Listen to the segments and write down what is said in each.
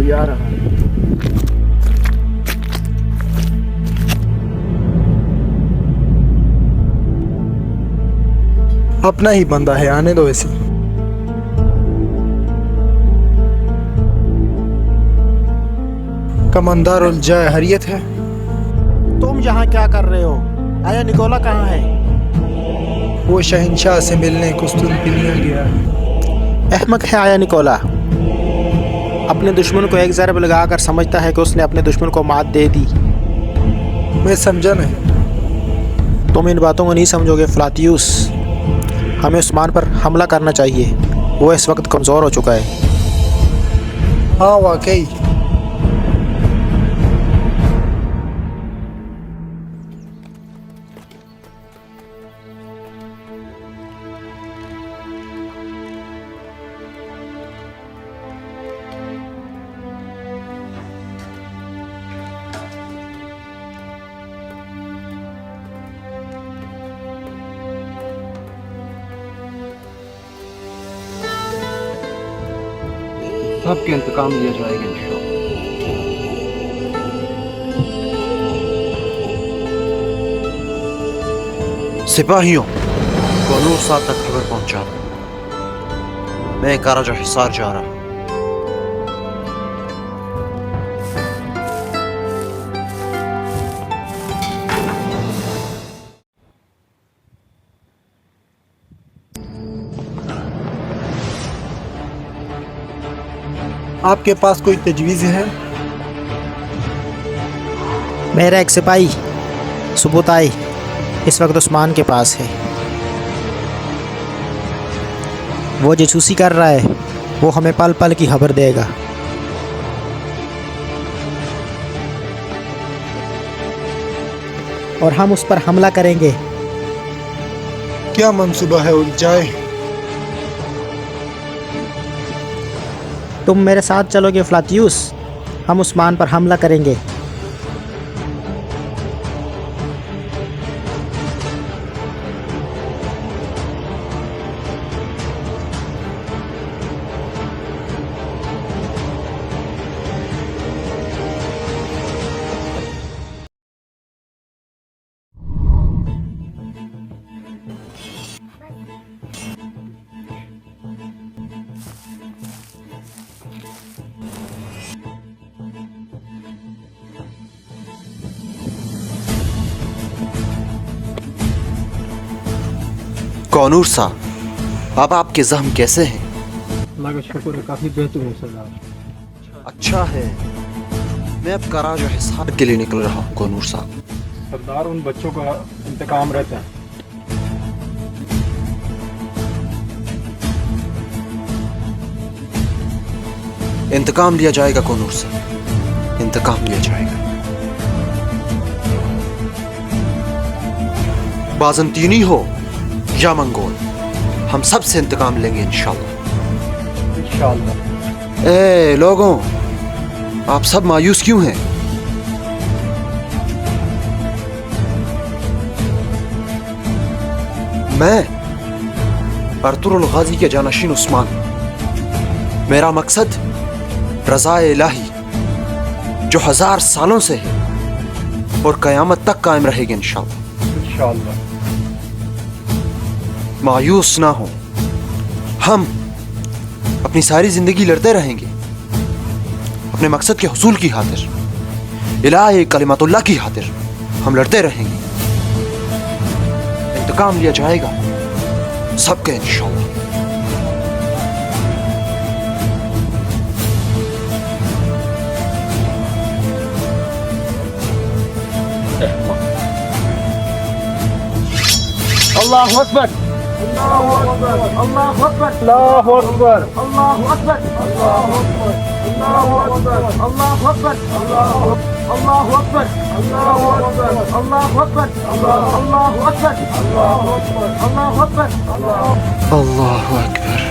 कोई आ रहा है। अपना ही बंदा है, आने दो इसे। कमांडर उलझा हरियत है। तुम यहाँ क्या कर रहे हो? आया निकोला कहाँ है? वो शहंशाह से मिलने कुस्तुनतिनिया गया है। अहमक है आया निकोला। अपने दुश्मन को एक ज़रब लगाकर समझता है कि उसने अपने दुश्मन को मात दे दी। मैं समझा नहीं। तुम इन बातों को नहीं समझोगे फ्लातियुस। हमें उस्मान पर हमला करना चाहिए। वो इस वक्त कमज़ोर हो चुका है। हाँ वाकई। सबके इंतकाम लिया जाएगा इंशाअल्लाह। सिपाहियों, कोनूर साहब तक खबर पहुंचा। मैं काराजा हिसार जा रहा हूं। आपके पास कोई तजवीज़ है? मेरा एक सिपाही सुबुताई इस वक्त उस्मान के पास है। वो जासूसी कर रहा है। वो हमें पल पल की खबर देगा। और हम उस पर हमला करेंगे। क्या मंसूबा है उलझाए? तुम मेरे साथ चलोगे फ्लातियुस? हम उस्मान पर हमला करेंगे। कोनूर साहब, अब आपके जख्म कैसे हैं? अल्लाह का शुक्र है, काफ़ी बेहतर हूँ सरदार। अच्छा है। मैं अब काराजा हिसार के लिए निकल रहा हूँ कोनूर साहब। सरदार, उन बच्चों का इंतकाम रहता है। इंतकाम लिया जाएगा कोनूर साहब, इंतकाम लिया जाएगा। बाज़ंतीनी हो या मंगोल, हम सब से इंतकाम लेंगे इंशाअल्लाह। इंशाअल्लाह। ए लोगों, आप सब मायूस क्यों हैं? मैं अर्तुरुल गाजी के जानशीन उस्मान। मेरा मकसद रज़ाए इलाही जो 1000 सालों से है और क़यामत तक कायम रहेगी इंशाअल्लाह। इंशाअल्लाह। मायूस ना हो। हम अपनी सारी जिंदगी लड़ते रहेंगे अपने मकसद के हुसूल की खातिर, इलाही कलिमतुल्लाह की खातिर हम लड़ते रहेंगे। इंतकाम लिया जाएगा सबके इंशाअल्लाह। अल्लाह अकबर, अल्लाह अकबर, अल्लाह अकबर, अल्लाह अकबर, अल्लाह अकबर, अल्लाह अकबर, अल्लाह अकबर, अल्लाह अकबर, अल्लाह अकबर, अल्लाह अकबर, अल्लाह अकबर, अल्लाह अकबर, अल्लाह अकबर, अल्लाह अकबर, अल्लाह अकबर।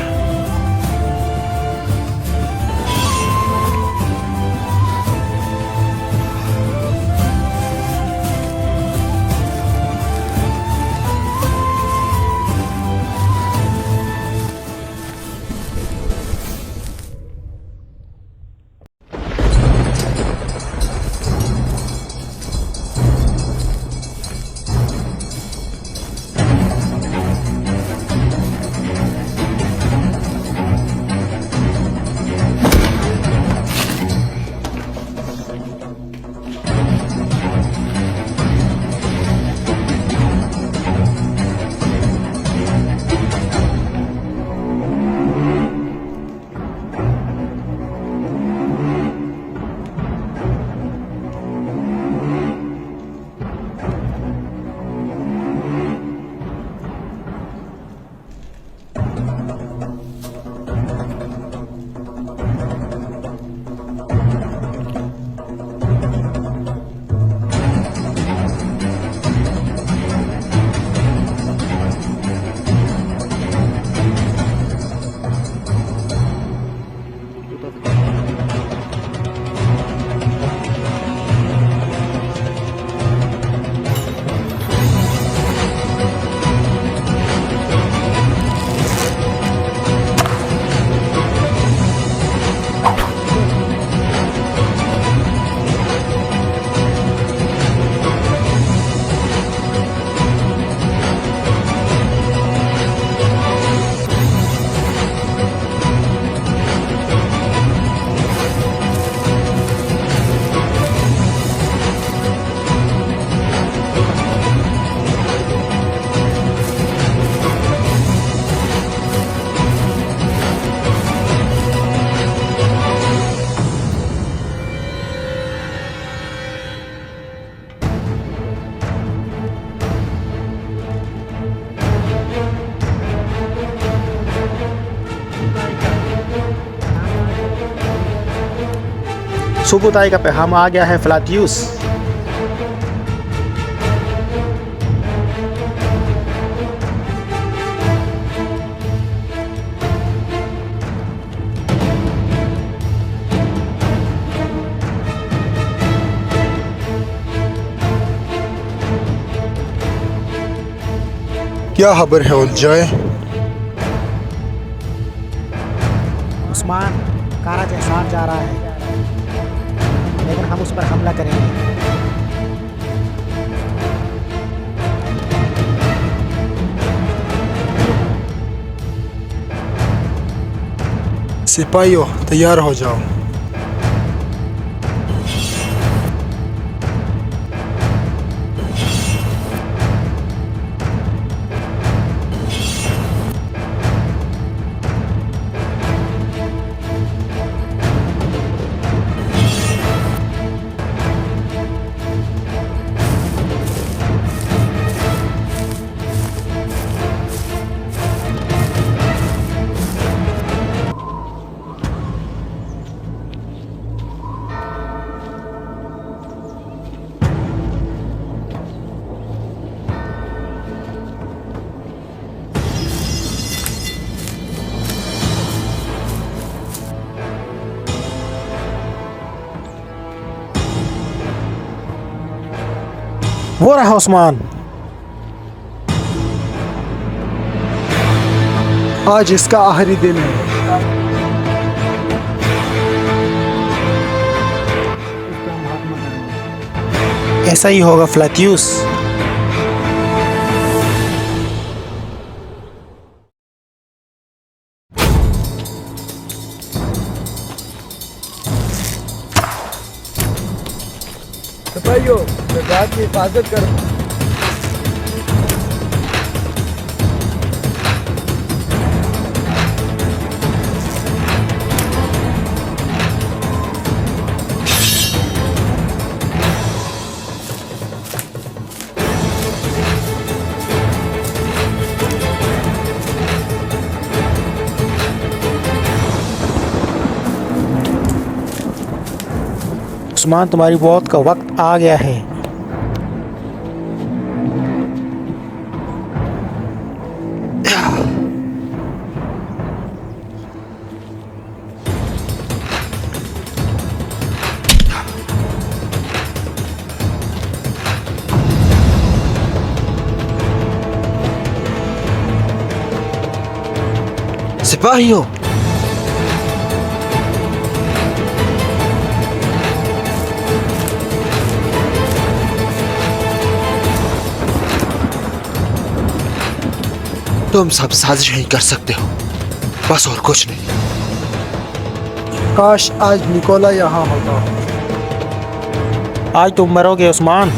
सुबुताई का पैगाम आ गया है फ्लातियुस। क्या खबर है उलझाए? उस्मान कारा जैसार जा रहा है, लेकिन हम उस पर हमला करेंगे। सिपाहियों तैयार हो जाओ। वो रहा उस्मान। आज इसका आखिरी दिन है। ऐसा ही होगा फ्लातियुस। सिपाहियों जजात की हिफाजत करो। उस्मान तुम्हारी मौत का वक्त आ गया है। सिपाहियों, तुम सब साजिश ही कर सकते हो, बस और कुछ नहीं। काश आज निकोला यहाँ होता। आज तुम मरोगे उस्मान।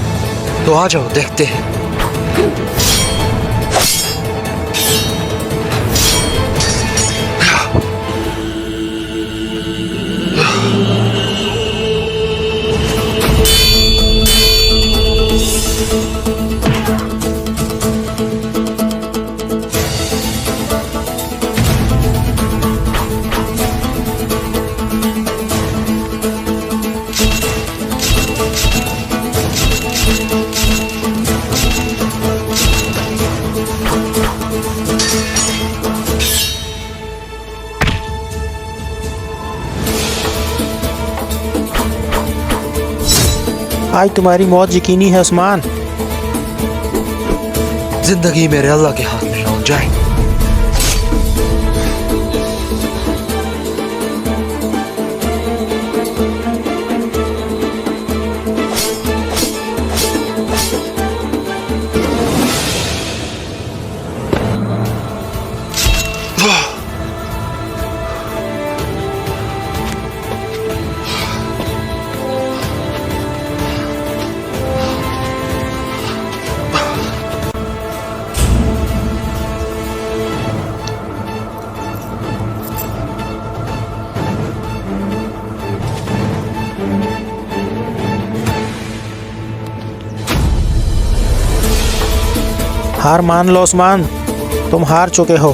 तो आ जाओ, देखते हैं। आज तुम्हारी मौत यकीनी है उस्मान। जिंदगी मेरे अल्लाह के हाथ में हो जाए। हार मान लो उस्मान, तुम हार चुके हो।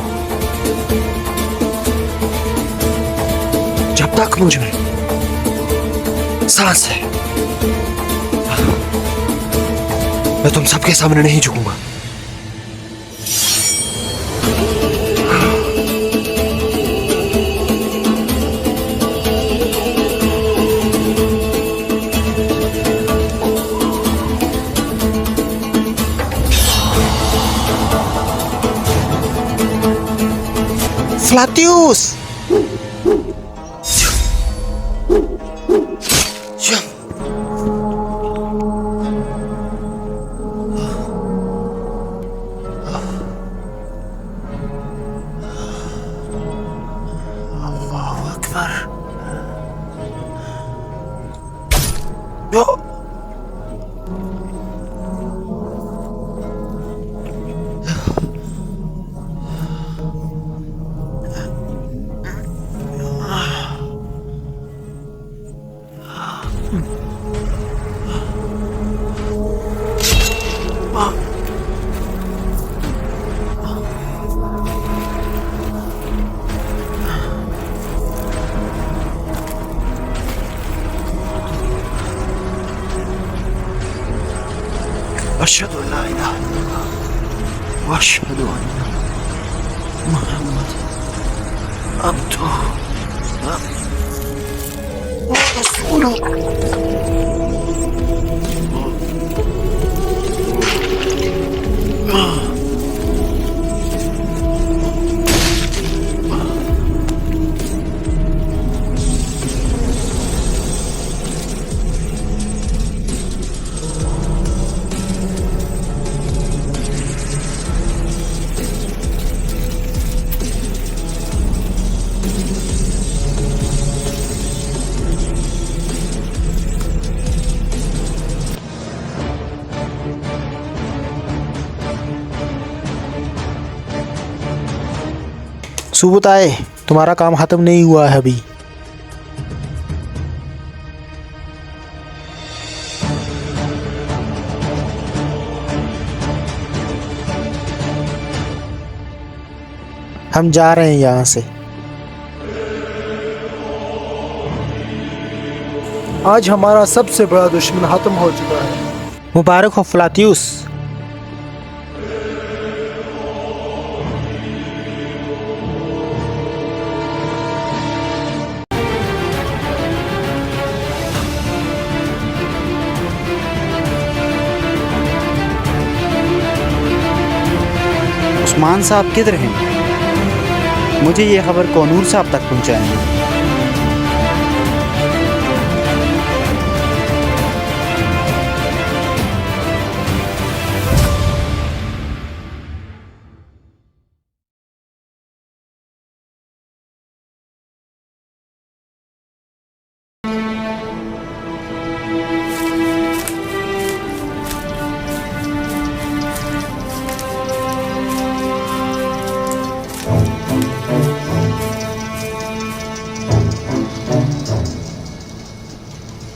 जब तक मुझे सांस है। मैं तुम सबके सामने नहीं झुकूंगा। फ्लातियुस! अल्लाहु अकबर। अशहदु अल्ला इलाहा इल्लल्लाह व अशहदु अन्ना मुहम्मदन अब्दुहु व रसूलुहु। सुबुत आए, तुम्हारा काम खत्म नहीं हुआ है अभी। हम जा रहे हैं यहाँ से। आज हमारा सबसे बड़ा दुश्मन खत्म हो चुका है। मुबारक हो फ्लातियुस। उस्मान साहब किधर हैं? मुझे ये खबर कोनूर साहब तक पहुंचाएं।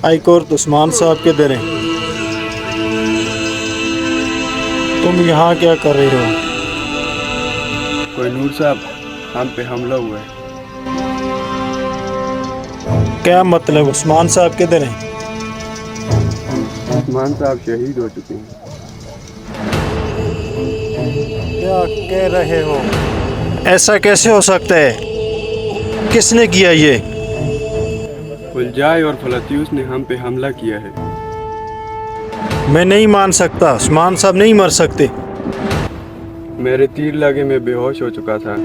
हाई कोर्ट उस्मान साहब के दर हैं। तुम यहाँ क्या कर रहे हो? कोहिनूर साहब, हम पे हमला हुआ है। क्या मतलब? उस्मान साहब के दर हैं? उस्मान साहब शहीद हो चुके हैं। क्या कह रहे हो? ऐसा कैसे हो सकता है? किसने किया ये? उलजाई और फ्लातियुस ने हम पे हमला किया है। मैं नहीं मान सकता। उस्मान साहब नहीं मर सकते। मेरे तीर लगे मैं बेहोश हो चुका था।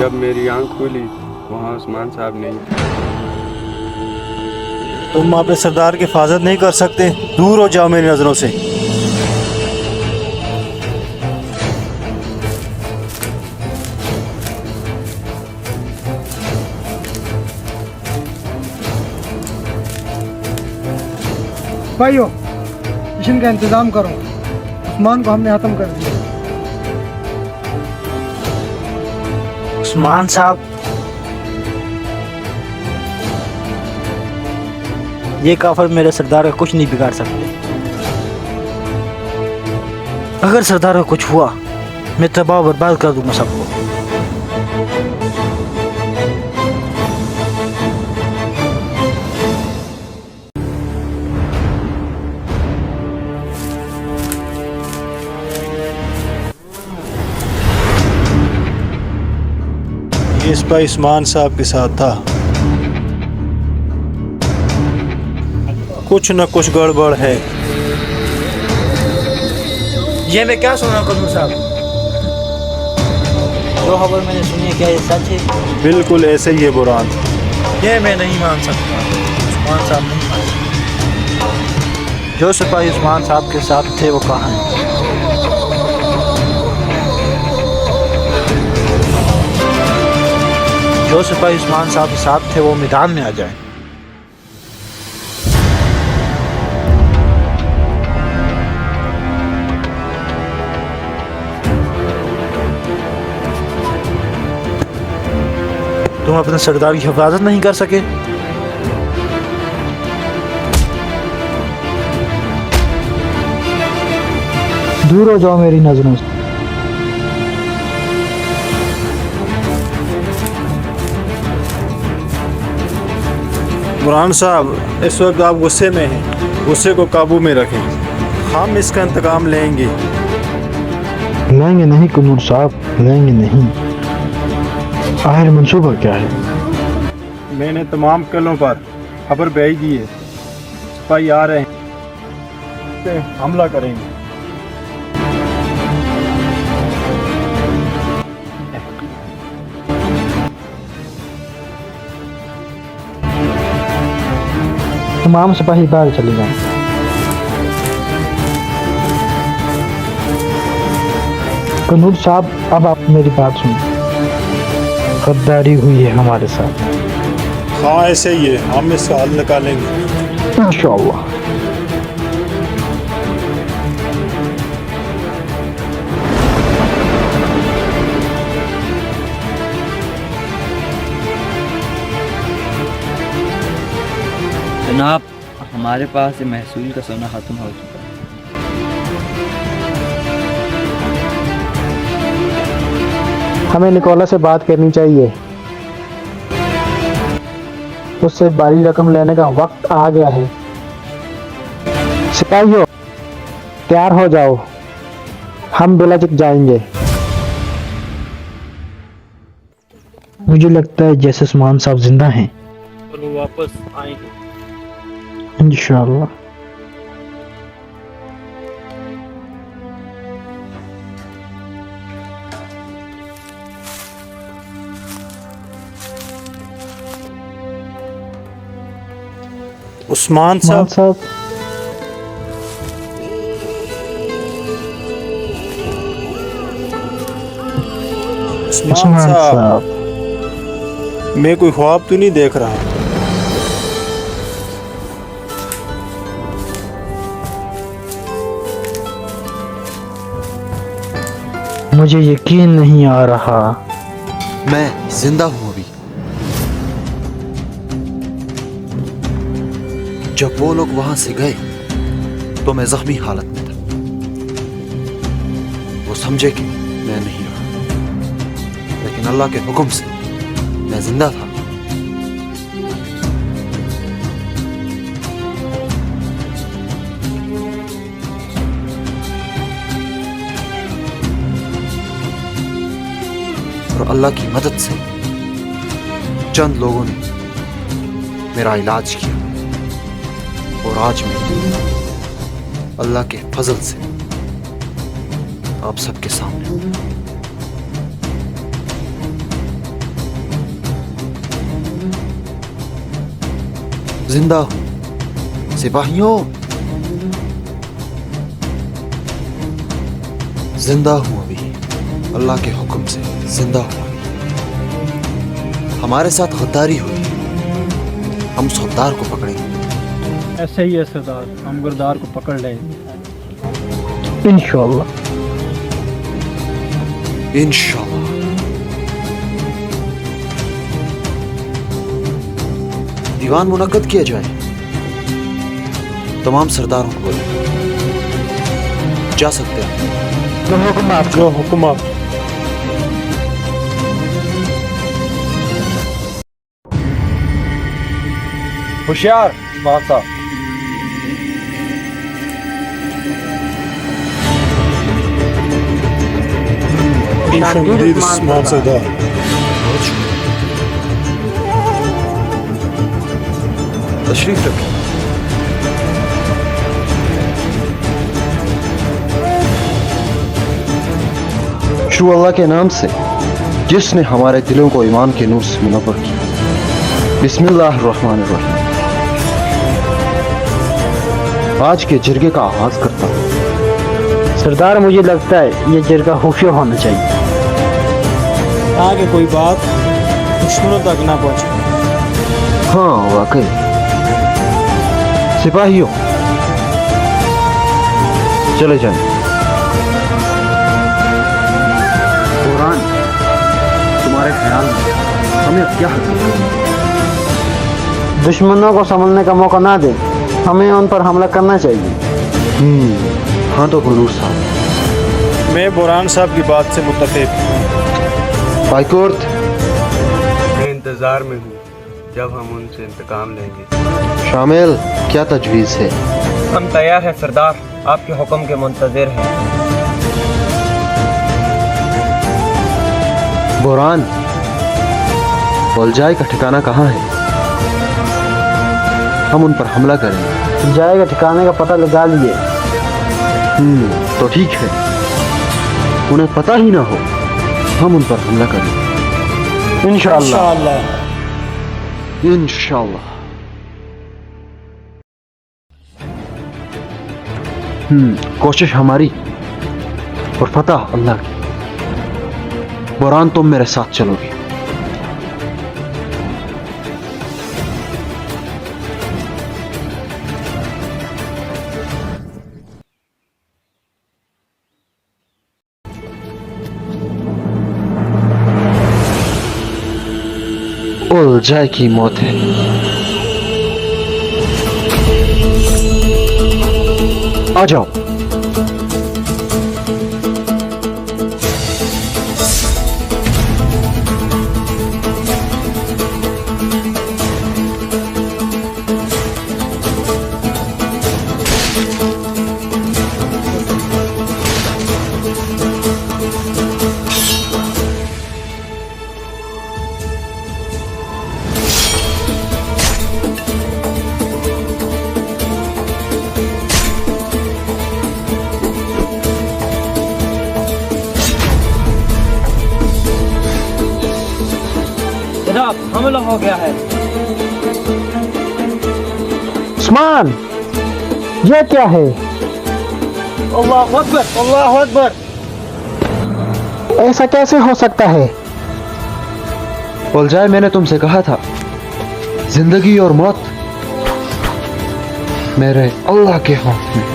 जब मेरी आंख खुली वहाँ उस्मान साहब नहीं थे। तुम अपने सरदार की हिफाजत नहीं कर सकते? दूर हो जाओ मेरी नज़रों से। भाइयों, मिशन का इंतजाम करो। उस्मान को हमने खत्म कर दिया। उस्मान साहब, ये काफिर मेरे सरदार का कुछ नहीं बिगाड़ सकते। अगर सरदार का कुछ हुआ मैं तबाह बर्बाद कर दूंगा सबको। सिपाही उस्मान साहब के साथ था। कुछ न कुछ गड़बड़ है। ये मैं क्या सुन रहा हूँ कदूर साहब? जो खबर मैंने सुनी है क्या ये सच है? बिल्कुल ऐसे ही है बुरहान। ये मैं नहीं मान सकता। उस्मान साहब नहीं मान सकता। जो सिपाही उस्मान साहब के साथ थे वो कहाँ हैं? जो सिपाही उस्मान साहब के साथ थे वो मैदान में आ जाए। तुम अपने सरदार की हिफाजत नहीं कर सके? दूर हो जाओ मेरी नजरों से। बुरहान साहब इस वक्त आप गुस्से में हैं। गुस्से को काबू में रखें। हम इसका इंतकाम लेंगे। लेंगे नहीं कुनूर साहब, लेंगे नहीं। आखिर मंसूबा क्या है? मैंने तमाम किलों पर खबर भेज दी है। सिपाही आ रहे हैं, हमला करेंगे। तमाम सिपाही बाहर चले जाएं। कनूर साहब अब आप मेरी बात सुनिए। गद्दारी हुई है हमारे साथ। हाँ ऐसे ही है, हम इसका हल निकालेंगे इंशाअल्लाह। जनाब, हमारे पास ये महसूल का सोना खत्म हो चुका है। हमें निकोला से बात करनी चाहिए। उससे बड़ी रकम लेने का वक्त आ गया है। सिपाहियों, तैयार हो जाओ, हम बेलाजिक जाएंगे। मुझे लगता है जैसे उस्मान साहब जिंदा हैं। और वो वापस आएंगे। इंशाअल्लाह। उस्मान उस्मान साहब, साहब, उस्मान उस्मान साहब, साहब, मैं कोई ख्वाब तो नहीं देख रहा। मुझे यकीन नहीं आ रहा। मैं जिंदा हूं अभी। जब वो लोग वहां से गए तो मैं जख्मी हालत में था। वो समझे कि मैं नहीं रहा, लेकिन अल्लाह के हुक्म से मैं जिंदा था। और अल्लाह की मदद से चंद लोगों ने मेरा इलाज किया और आज मैं अल्लाह के फजल से आप सबके सामने हूं। जिंदा हूं सिपाहियों, जिंदा हूं अभी अल्लाह के हुक्म से जिंदा हूं अभी। हमारे साथ गद्दारी हुई, हम उस गद्दार को पकड़ेंगे। ऐसे ही है सरदार, हम गद्दार को पकड़ लेंगे। इंशाअल्लाह। इंशाअल्लाह। दीवान मुनक्कद किया जाए। तमाम सरदारों को बोले जा सकते हैं। जो हुक्म आप जो हुक्म आप। होशियार उस्मान साहब। खुश आमदीद उस्मान सरदार। बहुत शुक्रिया। तशरीफ रखें। शुरू अल्लाह के नाम से जिसने हमारे दिलों को ईमान के नूर से मुनव्वर किया। बिस्मिल्लाहिर्रहमानिर्रहीम। आज के जिरगे का आगाज करता हूँ। सरदार, मुझे लगता है ये जिरगा खुफिया होना चाहिए, ताकि कोई बात दुश्मनों तक ना पहुंचे। हाँ वाकई। सिपाहियों, चले जाएं। कुरान, तुम्हारे ख्याल में हमें अब क्या हासिल करना है? दुश्मनों को संभलने का मौका ना दें, हमें उन पर हमला करना चाहिए। हाँ तो गुरूर साहब। मैं बुरहान साहब की बात से मुत्तफिक। बाइकोर्ट, मैं इंतज़ार में हूँ जब हम उनसे इंतकाम लेंगे। शामिल, क्या तजवीज़ है? हम तैयार हैं सरदार, आपके हुक्म के मुंतज़िर हैं। बुरहान, उलझाई का ठिकाना कहाँ है? हम उन पर हमला करेंगे। जाएगा ठिकाने का पता लगा लिए। तो ठीक है, उन्हें पता ही ना हो, हम उन पर हमला करेंगे इंशाअल्लाह। इंशाअल्लाह। कोशिश हमारी और फतह अल्लाह की। बुरहान, तुम मेरे साथ चलोगे। उलझाई की मौत है। आ जाओ। जनाब, हमला हो गया है। उस्मान, ये क्या है? अल्लाह अकबर, अल्लाह अकबर। ऐसा कैसे हो सकता है? उलझाई, मैंने तुमसे कहा था, जिंदगी और मौत मेरे अल्लाह के हाथ में,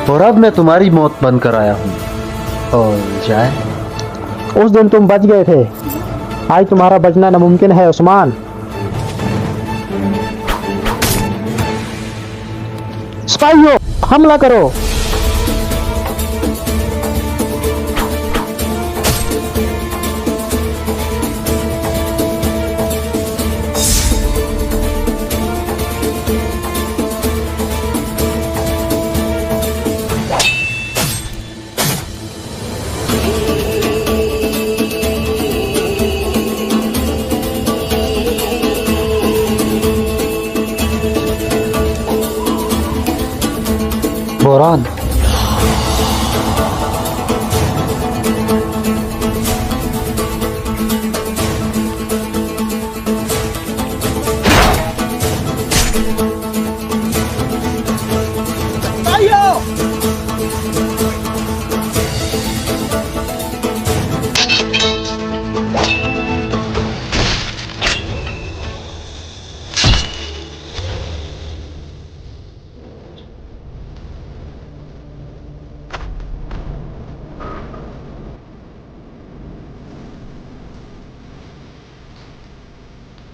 और अब मैं तुम्हारी मौत बनकर आया हूं। उलझाई, उस दिन तुम बच गए थे, आज तुम्हारा बचना नामुमकिन है उस्मान। सिपाहियों, हमला करो। बुरहान,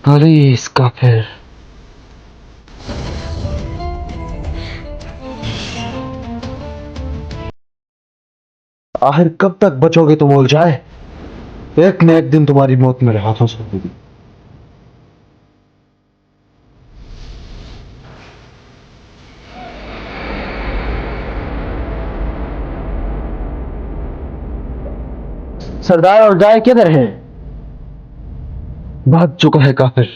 पुलिस काफिर। आखिर कब तक बचोगे तुम उलझाए? एक न एक दिन तुम्हारी मौत मेरे हाथों से होगी। सरदार उलझाई किधर है? भाग चुका है काफिर।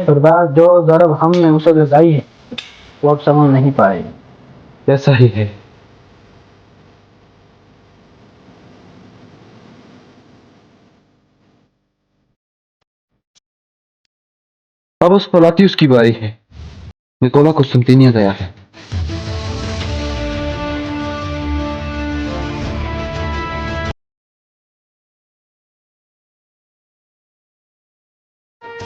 सरदार, जो ज़रब हमने उसे जताई है वो अब समझ नहीं पाए। ऐसा ही है। अब उस फलातियुस की बारी है। निकोला कुस्तुनतिनिया गया है।